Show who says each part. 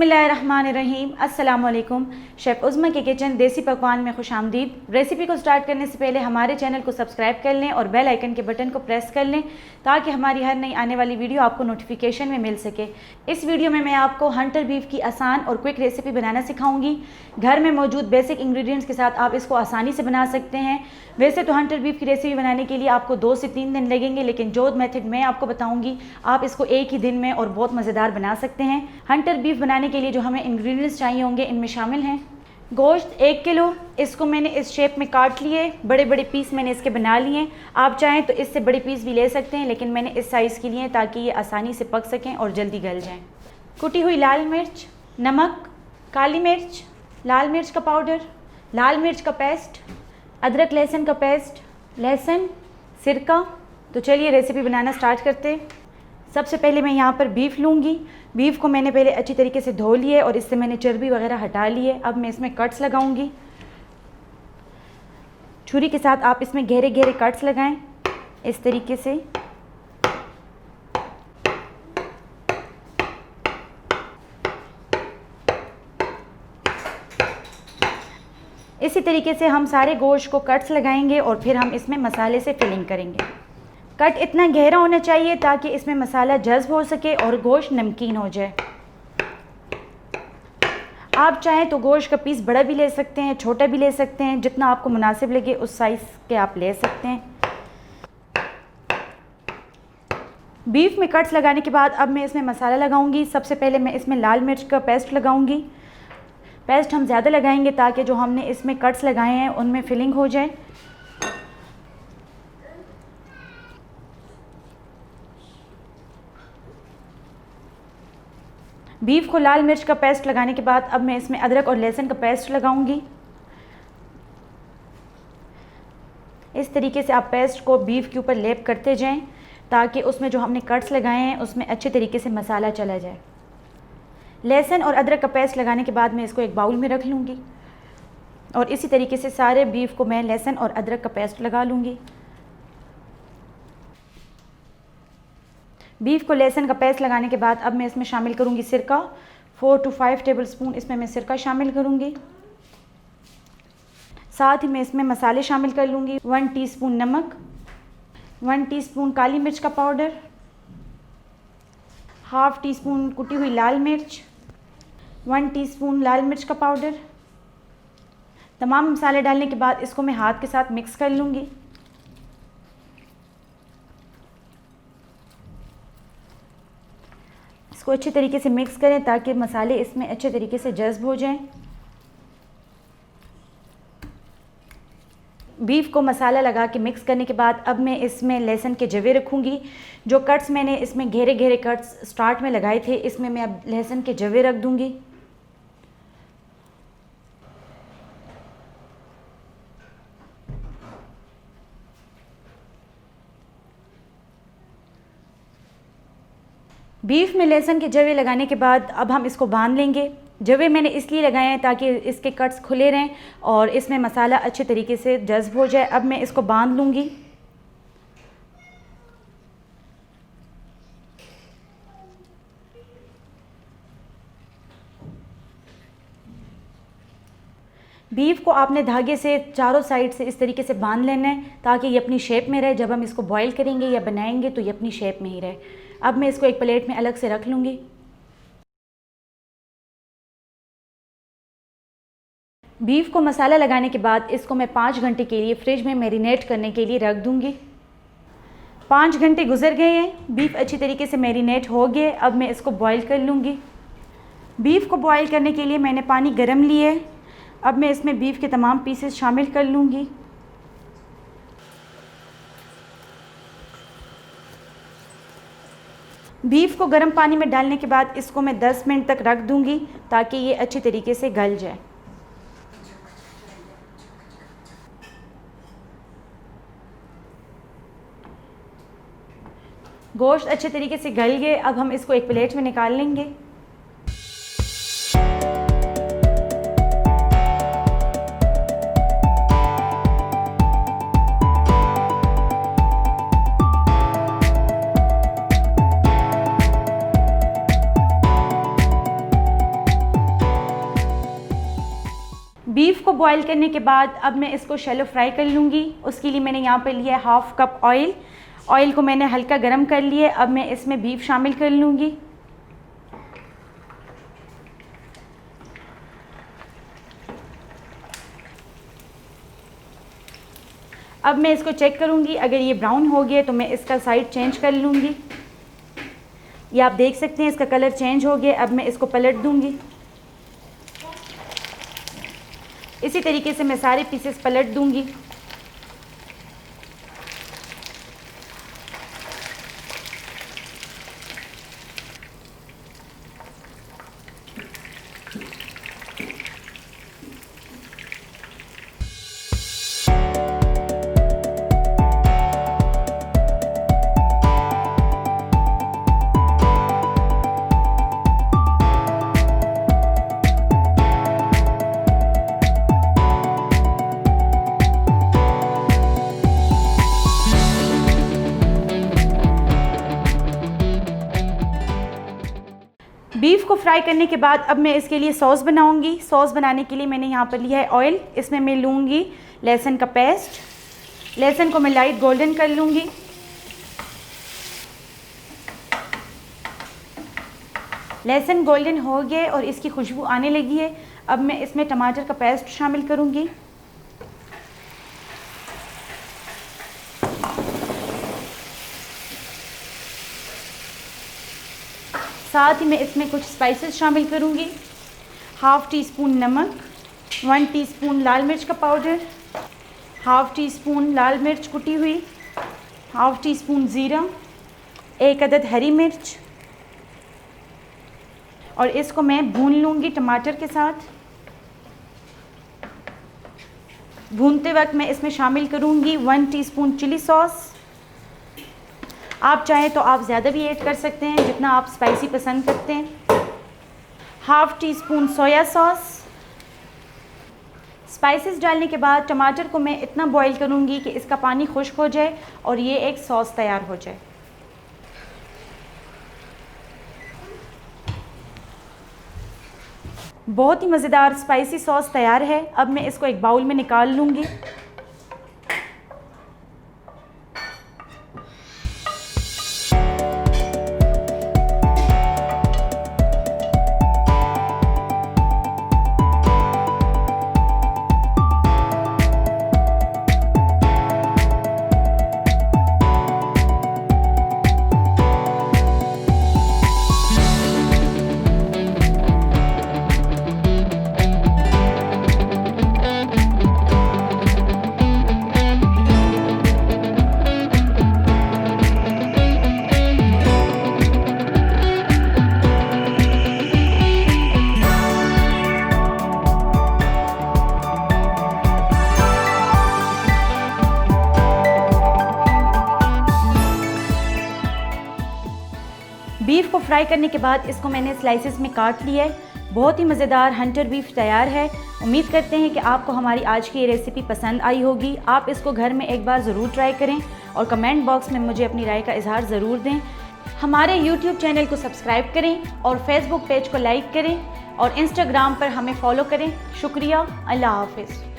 Speaker 1: बिस्मिल्लाहिर्रहमानिर्रहीम। अस्सलाम वालेकुम। शेफ़ उज़्मा के किचन देसी पकवान में खुशामदीद। रेसिपी को स्टार्ट करने से पहले हमारे चैनल को सब्सक्राइब कर लें और बेल आइकन के बटन को प्रेस कर लें ताकि हमारी हर नई आने वाली वीडियो आपको नोटिफिकेशन में मिल सके। इस वीडियो में मैं आपको हंटर बीफ की आसान और क्विक रेसिपी बनाना सिखाऊंगी। घर में मौजूद बेसिक इंग्रेडिएंट्स के साथ आप इसको आसानी से बना सकते हैं। वैसे तो हंटर बीफ की रेसिपी बनाने के लिए आपको 2 से 3 दिन लगेंगे, लेकिन जो मेथड मैं आपको बताऊंगी आप इसको एक ही दिन में और बहुत मज़ेदार बना सकते हैं। हंटर बीफ बनाने के लिए जो हमें इंग्रेडिएंट्स चाहिए होंगे इनमें शामिल हैं गोश्त 1 किलो। इसको मैंने इस शेप में काट लिए, बड़े बड़े पीस मैंने इसके बना लिए। आप चाहें तो इससे बड़े पीस भी ले सकते हैं, लेकिन मैंने इस साइज़ के लिए ताकि ये आसानी से पक सकें और जल्दी गल जाएं। कुटी हुई लाल मिर्च, नमक, काली मिर्च, लाल मिर्च का पाउडर, लाल मिर्च का पेस्ट, अदरक लहसुन का पेस्ट, लहसुन, सिरका। तो चलिए रेसिपी बनाना स्टार्ट करते हैं। सबसे पहले मैं यहाँ पर बीफ लूँगी। बीफ को मैंने पहले अच्छी तरीके से धो लिए और इससे मैंने चर्बी वगैरह हटा ली है। अब मैं इसमें कट्स लगाऊंगी। छुरी के साथ आप इसमें गहरे गहरे कट्स लगाएं इस तरीके से। इसी तरीके से हम सारे गोश्त को कट्स लगाएंगे और फिर हम इसमें मसाले से फिलिंग करेंगे। कट इतना गहरा होना चाहिए ताकि इसमें मसाला जज्ब हो सके और गोश्त नमकीन हो जाए। आप चाहें तो गोश्त का पीस बड़ा भी ले सकते हैं, छोटा भी ले सकते हैं, जितना आपको मुनासिब लगे उस साइज़ के आप ले सकते हैं। बीफ में कट्स लगाने के बाद अब मैं इसमें मसाला लगाऊंगी। सबसे पहले मैं इसमें लाल मिर्च का पेस्ट लगाऊंगी। पेस्ट हम ज़्यादा लगाएंगे ताकि जो हमने इसमें कट्स लगाए हैं उनमें फिलिंग हो जाए। बीफ को लाल मिर्च का पेस्ट लगाने के बाद अब मैं इसमें अदरक और लहसुन का पेस्ट लगाऊंगी। इस तरीके से आप पेस्ट को बीफ के ऊपर लेप करते जाएं ताकि उसमें जो हमने कट्स लगाए हैं उसमें अच्छे तरीके से मसाला चला जाए। लहसुन और अदरक का पेस्ट लगाने के बाद मैं इसको एक बाउल में रख लूँगी और इसी तरीके से सारे बीफ को मैं लहसुन और अदरक का पेस्ट लगा लूँगी। बीफ को लहसुन का पेस्ट लगाने के बाद अब मैं इसमें शामिल करूंगी सिरका। 4 to 5 टेबलस्पून इसमें मैं सिरका शामिल करूंगी। साथ ही मैं इसमें मसाले शामिल कर लूँगी। 1 टीस्पून नमक, 1 टीस्पून काली मिर्च का पाउडर, हाफ़ टी स्पून कुटी हुई लाल मिर्च, 1 टीस्पून लाल मिर्च का पाउडर। तमाम मसाले डालने के बाद इसको मैं हाथ के साथ मिक्स कर लूँगी। इसको अच्छे तरीके से मिक्स करें ताकि मसाले इसमें अच्छे तरीके से जज्ब हो जाएं। बीफ को मसाला लगा के मिक्स करने के बाद अब मैं इसमें लहसुन के जवे रखूँगी। जो कट्स मैंने इसमें गहरे गहरे कट्स स्टार्ट में लगाए थे इसमें मैं अब लहसुन के जवे रख दूँगी। बीफ में लहसुन के जवे लगाने के बाद अब हम इसको बांध लेंगे। जवे मैंने इसलिए लगाए हैं ताकि इसके कट्स खुले रहें और इसमें मसाला अच्छे तरीके से जज्ब हो जाए। अब मैं इसको बांध लूँगी। बीफ को आपने धागे से चारों साइड से इस तरीके से बांध लेना है ताकि ये अपनी शेप में रहे। जब हम इसको बॉईल करेंगे या बनाएंगे तो ये अपनी शेप में ही रहे। अब मैं इसको एक प्लेट में अलग से रख लूँगी। बीफ को मसाला लगाने के बाद इसको मैं 5 घंटे के लिए फ्रिज में मैरिनेट करने के लिए रख दूँगी। 5 घंटे गुजर गए हैं, बीफ अच्छी तरीके से मैरिनेट हो गए। अब मैं इसको बॉईल कर लूँगी। बीफ को बॉईल करने के लिए मैंने पानी गर्म लिया है। अब मैं इसमें बीफ के तमाम पीसेस शामिल कर लूँगी। बीफ को गर्म पानी में डालने के बाद इसको मैं 10 मिनट तक रख दूँगी ताकि ये अच्छी तरीके से गल जाए। गोश्त अच्छे तरीके से गल गए। अब हम इसको एक प्लेट में निकाल लेंगे। बीफ को बॉईल करने के बाद अब मैं इसको शैलो फ्राई कर लूँगी। उसके लिए मैंने यहाँ पे लिया है हाफ़ कप ऑयल। ऑयल को मैंने हल्का गरम कर लिया। अब मैं इसमें बीफ शामिल कर लूँगी। अब मैं इसको चेक करूँगी, अगर ये ब्राउन हो गया तो मैं इसका साइड चेंज कर लूँगी। ये आप देख सकते हैं इसका कलर चेंज हो गया। अब मैं इसको पलट दूँगी। इसी तरीके से मैं सारे पीसेस पलट दूँगी। बीफ को फ्राई करने के बाद अब मैं इसके लिए सॉस बनाऊंगी। सॉस बनाने के लिए मैंने यहाँ पर लिया है ऑयल। इसमें मैं लूँगी लहसुन का पेस्ट। लहसुन को मैं लाइट गोल्डन कर लूँगी। लहसुन गोल्डन हो गए और इसकी खुशबू आने लगी है। अब मैं इसमें टमाटर का पेस्ट शामिल करूँगी। साथ ही मैं इसमें कुछ स्पाइसेस शामिल करूँगी। हाफ़ टी स्पून नमक, 1 टीस्पून लाल मिर्च का पाउडर, हाफ़ टी स्पून लाल मिर्च कुटी हुई, हाफ़ टी स्पून ज़ीरा, 1 अदद हरी मिर्च, और इसको मैं भून लूँगी टमाटर के साथ। भूनते वक्त मैं इसमें शामिल करूँगी 1 टीस्पून चिली सॉस। आप चाहें तो आप ज़्यादा भी ऐड कर सकते हैं जितना आप स्पाइसी पसंद करते हैं। Half tea spoon soya sauce. Spices डालने के बाद टमाटर को मैं इतना बॉईल करूँगी कि इसका पानी खुश्क हो जाए और ये एक सॉस तैयार हो जाए। बहुत ही मज़ेदार स्पाइसी सॉस तैयार है। अब मैं इसको एक बाउल में निकाल लूँगी। बीफ को फ्राई करने के बाद इसको मैंने स्लाइसेस में काट लिया है। बहुत ही मज़ेदार हंटर बीफ तैयार है। उम्मीद करते हैं कि आपको हमारी आज की ये रेसिपी पसंद आई होगी। आप इसको घर में एक बार ज़रूर ट्राई करें और कमेंट बॉक्स में मुझे अपनी राय का इजहार ज़रूर दें। हमारे YouTube चैनल को सब्सक्राइब करें और फेसबुक पेज को लाइक करें और इंस्टाग्राम पर हमें फॉलो करें। शुक्रिया। अल्लाह हाफ़िज़।